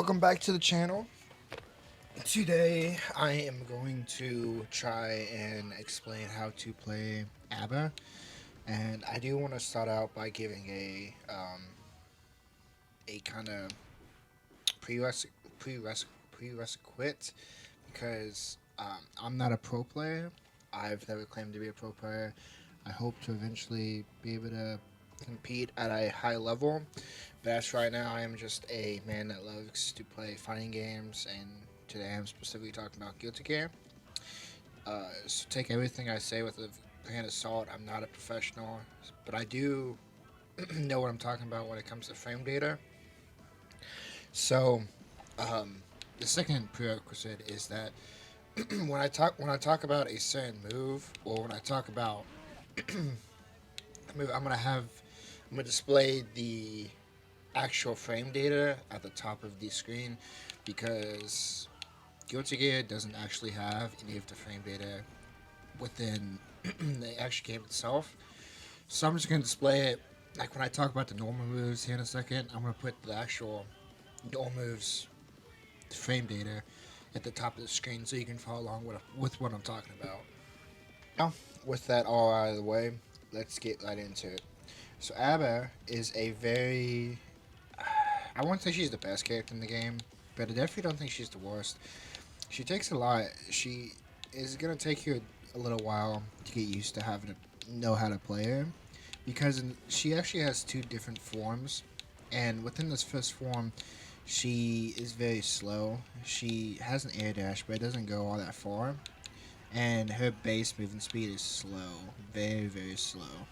welcome back to the channel. Today I am going to try and explain how to play A.B.A. And I do want to start out by giving a kind of prerequisite because I'm not a pro player. I've never claimed to be a pro player. I hope to eventually be able to compete at a high level. But as right now, I am just a man that loves to play fighting games, and today I'm specifically talking about Guilty Gear. So take everything I say with a grain of salt. I'm not a professional, but I do know what I'm talking about when it comes to frame data. So, the second prerequisite is that when I talk about a certain move, or when I talk about a move, I'm gonna display the actual frame data at the top of the screen because Guilty Gear doesn't actually have any of the frame data within the actual game itself. So I'm just gonna display it like when I talk about the normal moves here in a second. I'm gonna put the actual normal moves frame data at the top of the screen so you can follow along with what I'm talking about. Now, with that all out of the way, let's get right into it. So A.B.A. is a very, I won't say she's the best character in the game, but I definitely don't think she's the worst. She takes a lot. She is gonna take you a little while to get used to having to know how to play her, because she actually has two different forms, and within this first form, she is very slow. She has an air dash, but it doesn't go all that far, and her base movement speed is slow, very slow,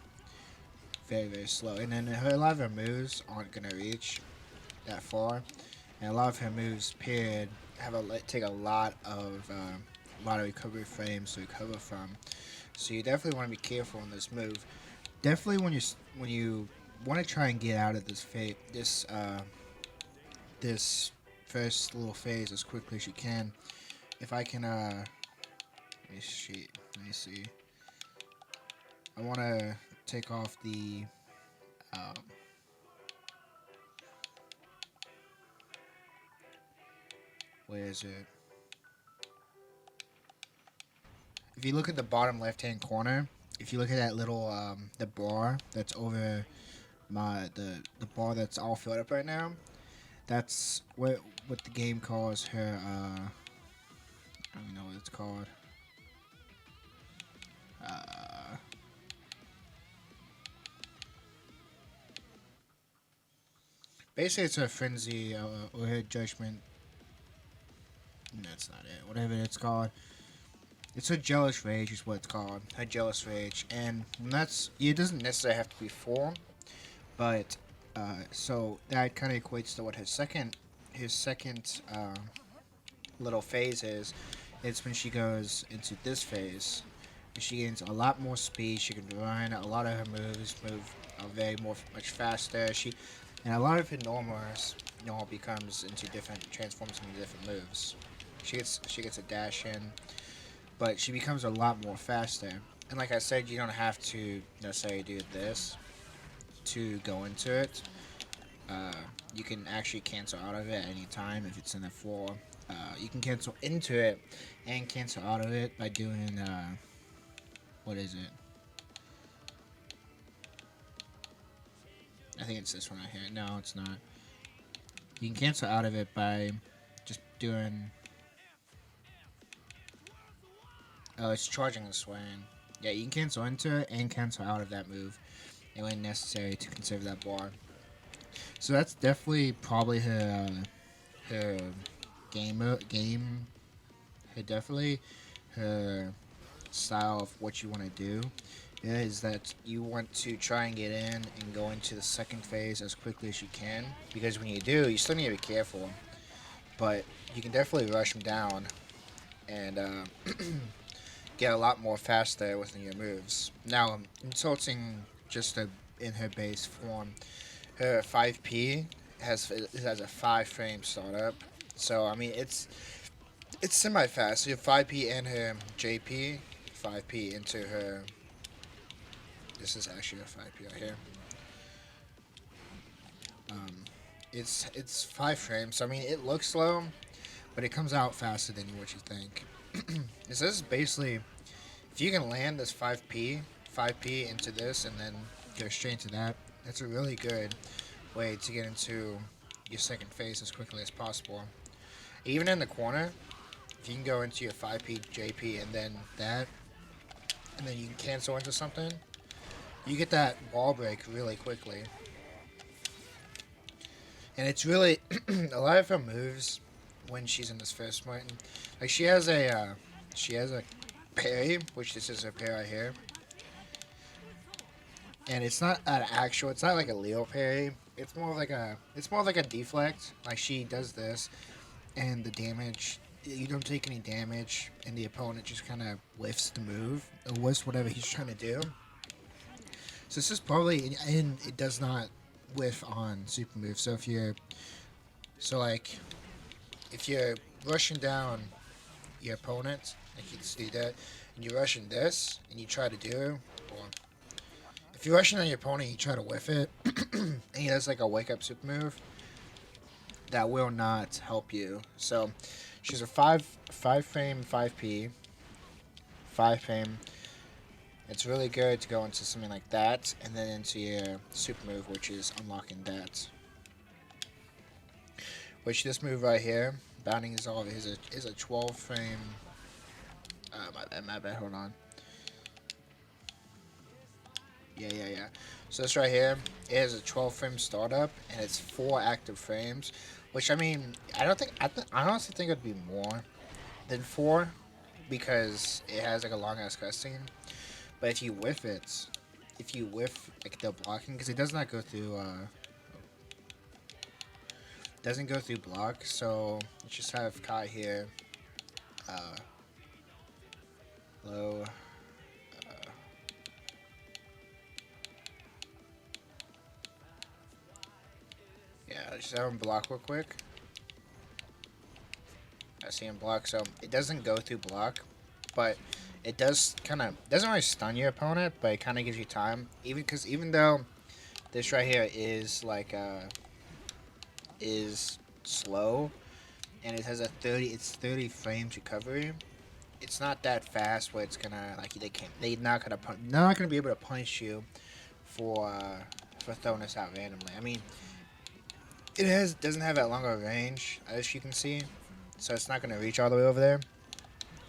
very slow. And then a lot of her moves aren't gonna reach that far, and a lot of her moves, period, take a lot of recovery frames to recover from. So you definitely want to be careful on this move. Definitely when you want to try and get out of this first little phase as quickly as you can. If I can let me see. I want to take off the um, where is it? If you look at the bottom left hand corner, if you look at that little the bar that's over the bar that's all filled up right now, that's what the game calls her. I don't even know what it's called. Uh, Basically, it's her frenzy or her judgment. That's not it. Whatever it's called. It's her jealous rage is what it's called. Her jealous rage, and that's it. Doesn't necessarily have to be full, but so that kind of equates to what his second little phase is. It's when she goes into this phase. She gains a lot more speed. She can run. A lot of her moves move much faster. And a lot of her normal becomes into different transforms into different moves. She gets a dash in, but she becomes a lot more faster. And like I said, you don't have to necessarily do this to go into it. Uh, you can actually cancel out of it at any time if it's in the floor. You can cancel into it and cancel out of it by doing what is it? I think it's this one right here. No, it's not. You can cancel out of it by just doing. Oh, it's charging the swing. Yeah, you can cancel into it and cancel out of that move, and when necessary to conserve that bar. So that's definitely probably her game. Her definitely her style of what you want to do is that you want to try and get in and go into the second phase as quickly as you can, because when you do, you still need to be careful, but you can definitely rush them down and get a lot more faster within your moves. Now, insulting just in her base form, her 5P has a 5 frame startup, so I mean it's semi fast. So you have 5P and her JP, 5P into her. This is actually a 5P right here. Um, It's 5 frames. So, I mean, it looks slow, but it comes out faster than what you think. This is basically if you can land this 5p into this and then go straight into that. That's a really good way to get into your second phase as quickly as possible. Even in the corner, if you can go into your 5p JP and then that, and then you can cancel into something, you get that wall break really quickly. And it's really a lot of her moves when she's in this first point. Like she has a parry, which this is her parry right here, and it's not an actual. It's not like a Leo parry. It's more like a deflect. Like she does this, and the damage. You don't take any damage, and the opponent just kind of whiffs the move, or whiffs whatever he's trying to do. So this is probably, and it does not whiff on super move. So if you're, so like, if you're rushing down your opponent, like you just do that, and you're rushing this, and you try to do, or if you're rushing on your opponent, you try to whiff it, and he does like a wake up super move, that will not help you. So she's a five frame 5p, 5 frame. It's really good to go into something like that, and then into your super move, which is unlocking that. Which this move right here, bounding is all is a 12 frame. My bad. Hold on. Yeah. So this right here, it has a 12 frame startup, and it's 4 active frames. Which I mean, I honestly think it'd be more than 4, because it has like a long ass cutscene. But if you whiff like the blocking, because it does not go through, doesn't go through block. So let's just have Kai here, uh, low, yeah, let's just have him block real quick. I see him block, so it doesn't go through block, but it does doesn't really stun your opponent, but it kind of gives you time. Even though this right here is like is slow, and it has it's 30 frames recovery. It's not that fast where it's gonna like they're not gonna be able to punish you for throwing this out randomly. I mean, doesn't have that long of a range as you can see, so it's not gonna reach all the way over there.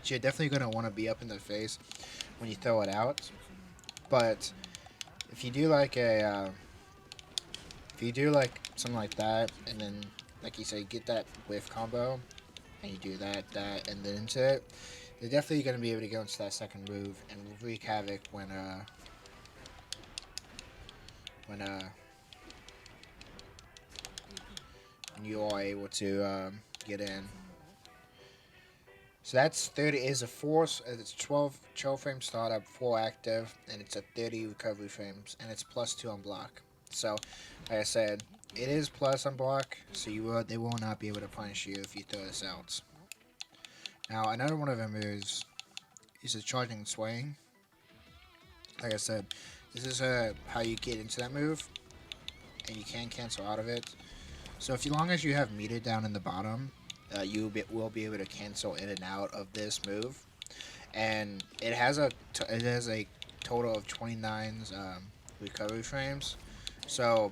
So you're definitely gonna want to be up in the face when you throw it out. But if you do like if you do like something like that, and then like you say, you get that whiff combo, and you do that, and then into it, you're definitely gonna be able to go into that second move and wreak havoc when you are able to get in. So that's 30 is a force. It's 12 frame startup, 4 active, and it's a 30 recovery frames, and it's +2 on block. So, like I said, it is plus on block, so they will not be able to punish you if you throw this out. Now, another one of them is a charging and swaying. Like I said, this is how you get into that move, and you can cancel out of it. So, as long as you have meter down in the bottom, you will be able to cancel in and out of this move, and it has a total of 29 recovery frames. So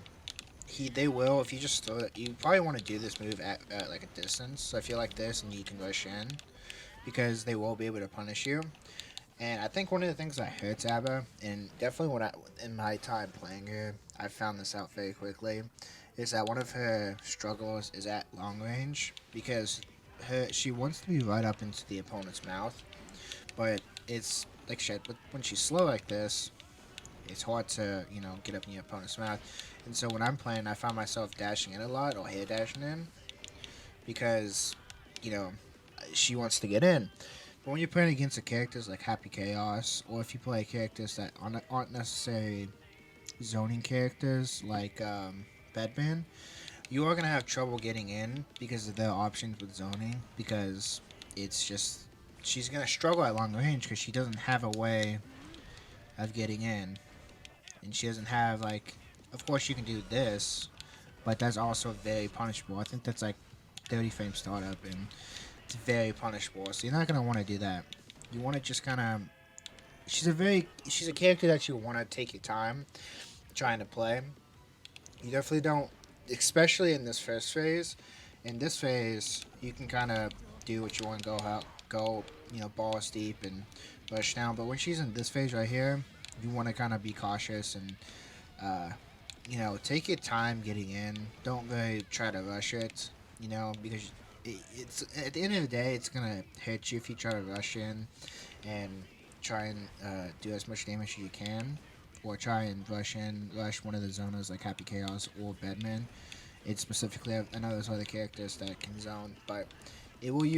they will, if you just throw it, you probably want to do this move at like a distance. So if you're like this and you can rush in, because they will be able to punish you. And I think one of the things that hurts A.B.A, and definitely in my time playing her, I found this out very quickly, is that one of her struggles is at long range, because she wants to be right up into the opponent's mouth, but it's like shit. But when she's slow like this, it's hard to get up in your opponent's mouth. And so when I'm playing, I find myself dashing in a lot, or hair dashing in, because you know she wants to get in. But when you're playing against the characters like Happy Chaos, or if you play characters that aren't necessarily zoning characters like Bedman, you are going to have trouble getting in because of their options with zoning, because it's just, she's going to struggle at long range because she doesn't have a way of getting in. And she doesn't have, like, of course you can do this, but that's also very punishable. I think that's like 30 frame startup, and it's very punishable. So you're not gonna want to do that. You want to just kind of. She's a character that you want to take your time trying to play. You definitely don't, especially in this first phase. In this phase, you can kind of do what you want, go, balls deep and rush down. But when she's in this phase right here, you want to kind of be cautious and, uh, take your time getting in. Don't really try to rush it, because it's at the end of the day, it's gonna hit you if you try to rush in and try and do as much damage as you can, or try and rush one of the zonas like Happy Chaos or Bedman. It's specifically, I know there's other characters that can zone, but they will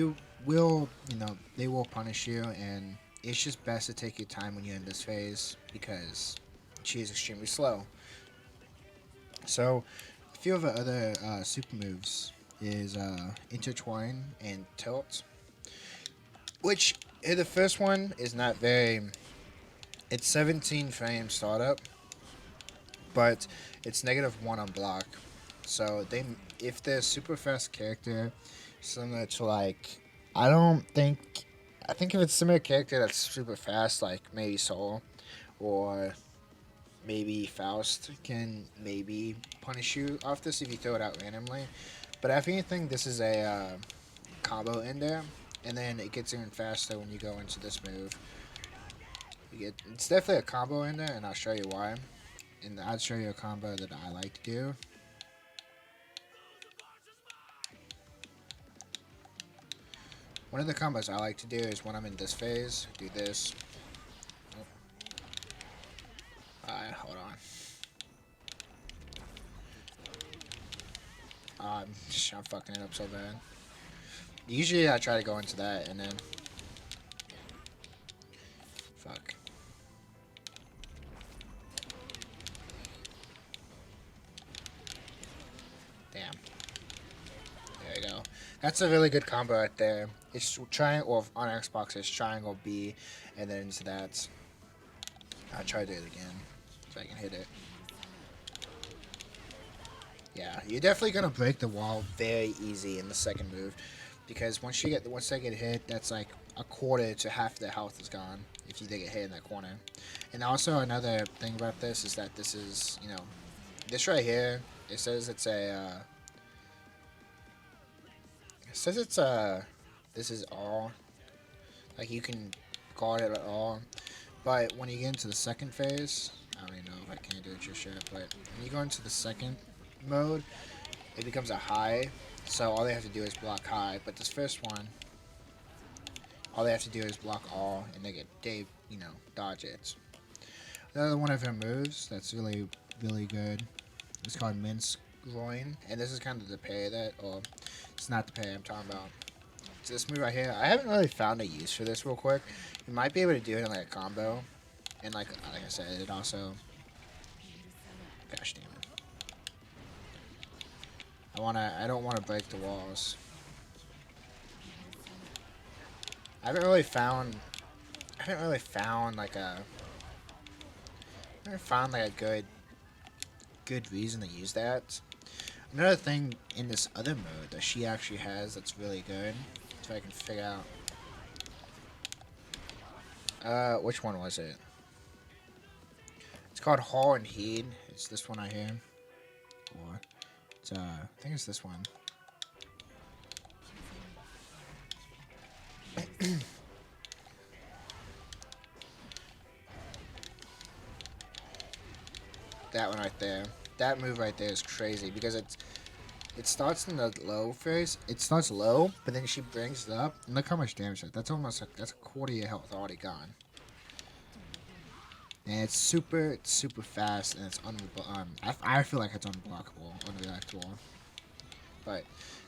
punish you, and it's just best to take your time when you're in this phase because she is extremely slow. So, a few of the other super moves is Intertwine and Tilt, which the first one is not very. It's 17 frame startup, but it's -1 on block. So if they're super fast character, similar to like, I don't think, I think if it's similar character that's super fast, like maybe Soul or maybe Faust can maybe punish you off this if you throw it out randomly. But if anything, this is a combo in there, and then it gets even faster when you go into this move. It's definitely a combo in there, and I'll show you why. And I'll show you a combo that I like to do. One of the combos I like to do is when I'm in this phase, do this. Oh. Alright, hold on. I'm fucking it up so bad. Usually I try to go into that and then... Fuck. Damn. There you go. That's a really good combo right there. It's triangle, or on Xbox it's triangle B, and then into that. I'll try to do it again, so I can hit it. Yeah, you're definitely gonna break the wall very easy in the second move, because once they get hit, that's like a quarter to half their health is gone if you get hit in that corner. And also another thing about this is that this is, this right here. It says it's a. It says it's a. This is all. Like you can guard it at all, but when you get into the second phase, I don't even know if I can do it just yet. But when you go into the second mode, it becomes a high, so all they have to do is block high. But this first one, all they have to do is block all, and they dodge it. Another one of her moves that's really really good. It's called Mince Groin, and this is kind of the parry or it's not the parry I'm talking about. It's this move right here. I haven't really found a use for this real quick. You might be able to do it in like a combo, and like I said, it also. Gosh damn it. I don't wanna break the walls. I haven't really found like a good reason to use that. Another thing in this other mode that she actually has that's really good, if I can figure out. Which one was it? It's called Hall and Heed. It's this one right here. Or it's I think it's this one. That one right there. That move right there is crazy because it starts in the low phase. It starts low, but then she brings it up. And look how much damage that's almost that's a quarter of your health already gone. And it's super fast, and it's I feel like it's unblockable, unreactable. But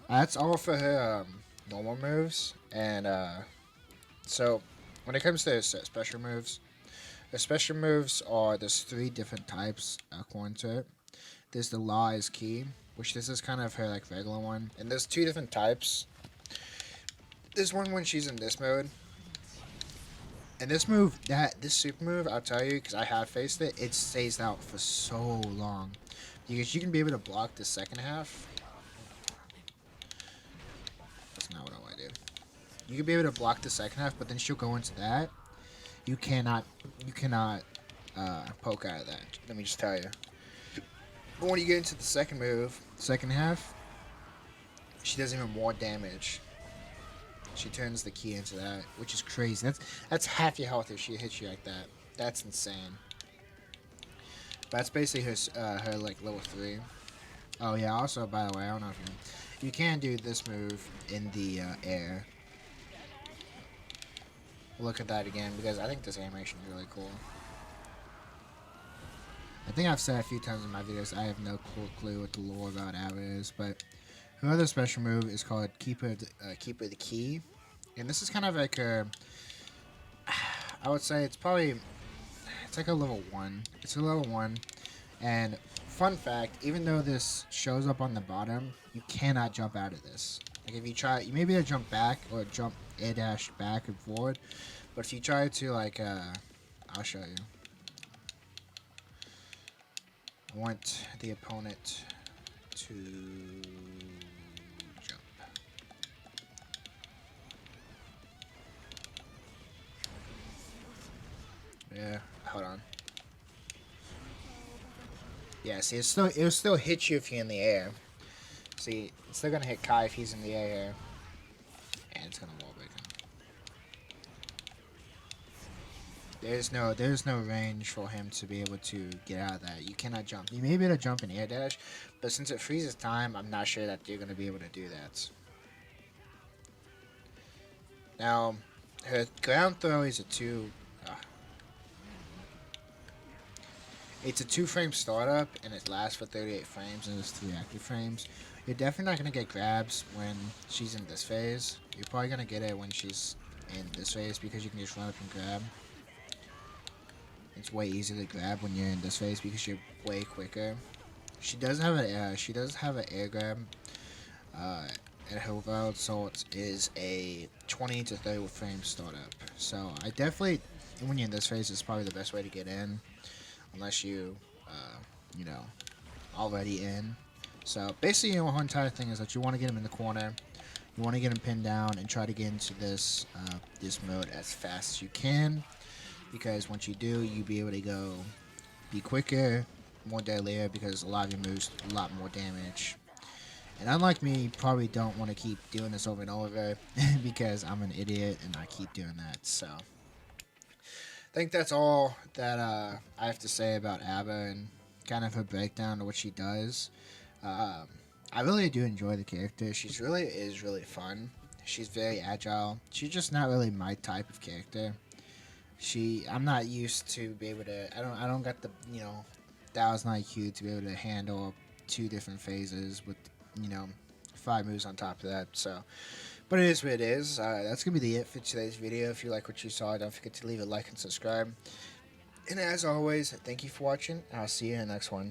that's all for her normal moves. And so when it comes to special moves, the special moves are there's 3 different types according to it. There's the Law is Key, which this is kind of her like regular one, and there's 2 different types. There's one when she's in this mode, and this super move, I'll tell you, because I have faced it, it stays out for so long. Because you can be able to block the second half. That's not what I want to do. You can be able to block the second half, but then she'll go into that. You cannot, you cannot poke out of that. Let me just tell you. But when you get into the second move, second half, she does even more damage. She turns the key into that, which is crazy. That's half your health if she hits you like that. That's insane. That's basically her like level 3. Oh yeah. Also, by the way, I don't know if you can do this move in the air. Look at that again because I think this animation is really cool. I think I've said a few times in my videos I have no clue what the lore about A.B.A is, but her other special move is called Keeper Keeper the Key, and this is kind of like a, I would say it's like a level 1. It's a level 1, and fun fact, even though this shows up on the bottom, you cannot jump out of this. Like if you try, you may be able to jump back or jump A dash back and forward, but if you try to like, I'll show you. I want the opponent to jump. Yeah, hold on. Yeah, see, it'll still hit you if you're in the air. See, it's still gonna hit Kai if he's in the air, and it's gonna wall break him. There's no range for him to be able to get out of that. You cannot jump. You may be able to jump in air dash, but since it freezes time, I'm not sure that you're gonna be able to do that. Now, her ground throw is a it's a 2-frame startup, and it lasts for 38 frames, and there's 3 active frames. You're definitely not going to get grabs when she's in this phase. You're probably going to get it when she's in this phase, because you can just run up and grab. It's way easier to grab when you're in this phase, because you're way quicker. She does have an air grab, and her wild salt is a 20 to 30 frame startup. So I definitely, when you're in this phase, it's probably the best way to get in. Unless you, you know, already in. So basically, the whole entire thing is that you want to get him in the corner, you want to get him pinned down, and try to get into this this mode as fast as you can. Because once you do, you'll be able to be quicker, more deadlier, because a lot of your moves do a lot more damage. And unlike me, you probably don't want to keep doing this over and over because I'm an idiot and I keep doing that. So I think that's all that I have to say about A.B.A and kind of her breakdown of what she does. Um, I really do enjoy the character. She's really is really fun. She's very agile. She's just not really my type of character. I'm not used to be able to. I don't got the 1,000 IQ to be able to handle 2 different phases with 5 moves on top of that. So. But it is what it is. That's going to be it for today's video. If you like what you saw, don't forget to leave a like and subscribe. And as always, thank you for watching. I'll see you in the next one.